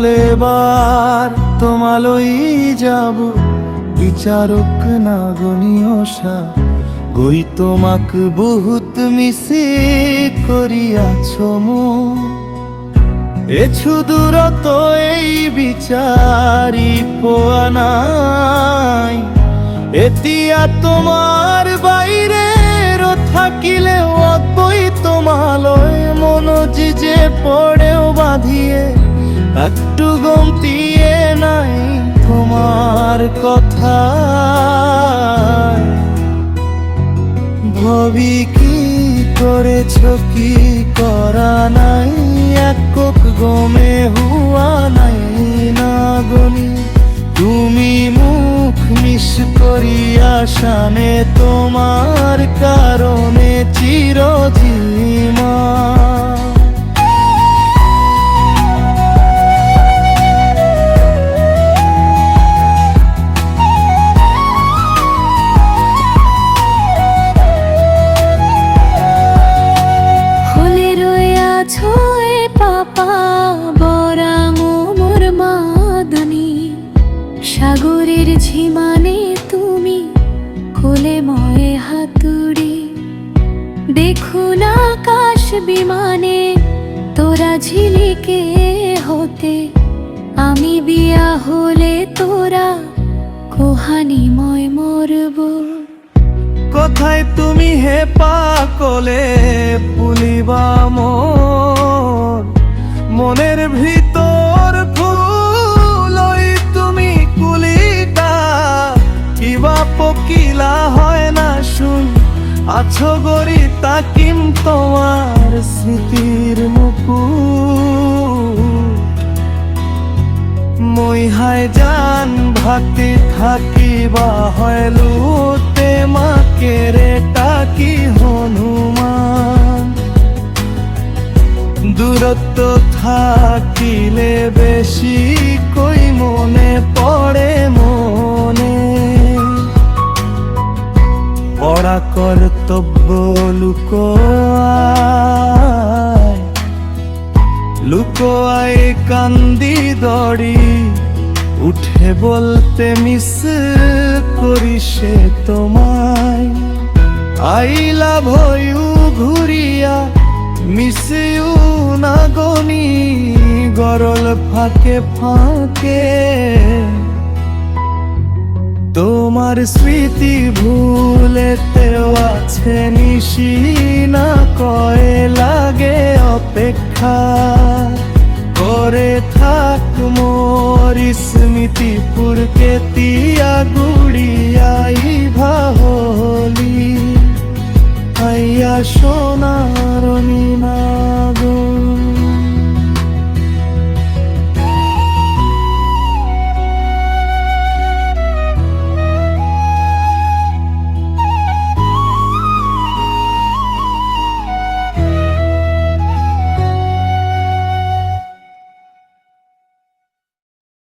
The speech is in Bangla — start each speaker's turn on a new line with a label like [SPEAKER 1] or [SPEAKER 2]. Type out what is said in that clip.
[SPEAKER 1] বলেবার তোমালই যাব বিচারক না গনিয়সা গই তোমাক বহুত মিছে করিয়াছ মো এছু দূরত এই বিচারি পোয়া নাই এতিয়া তোমার বাইরের থাকিলেও অদ্বৈ তোমালয় মনোজি যে পড়েও বাঁধিয়ে একটু গমতিয়ে নাই তোমার কথা ভবি কি করেছ কি করা নাই একক গমে হুয়া নাই না গনি তুমি মুখ মিশ করিয়া শানে তোমার কারণে চিরজীবন
[SPEAKER 2] সাগরের ঝিমানে তুমি কোলে ময়ে হাতুড়ি দেখুন আকাশ বিমানে তোরা ঝিলিকে হতে আমি বিয়া হলে তোরা কোহানিময় মরব
[SPEAKER 1] কোথায় তুমি হে পাকলে পুলিবা মোর মনের ভিতর পকিলা হয় না শুন আছো গরি তাকিম তোমার স্মৃতির মুকুট মই হায় জান ভাতি থাকিবা হয় লুতে মাকে রে টাকি হনুমান দূরত্ব থাকিলে বেশি কই মনে পড়ে মনে পড়া কর্তব্য লুকোয় কান্দি দড়ি উঠে বলতে মিস করি সে তোমায় আই লাভ ইউ ঘুরিয়া মিস ইউ না গনি গরল ফাঁকে ফাঁকে তোমার স্মৃতি ভুলেতেও আছে নিশি না কয়ে লাগে অপেক্ষা করে থাক মোর স্মৃতিপুরকে তিয়া গুড়িয়াই ভাহলি আইয়া সোনারনি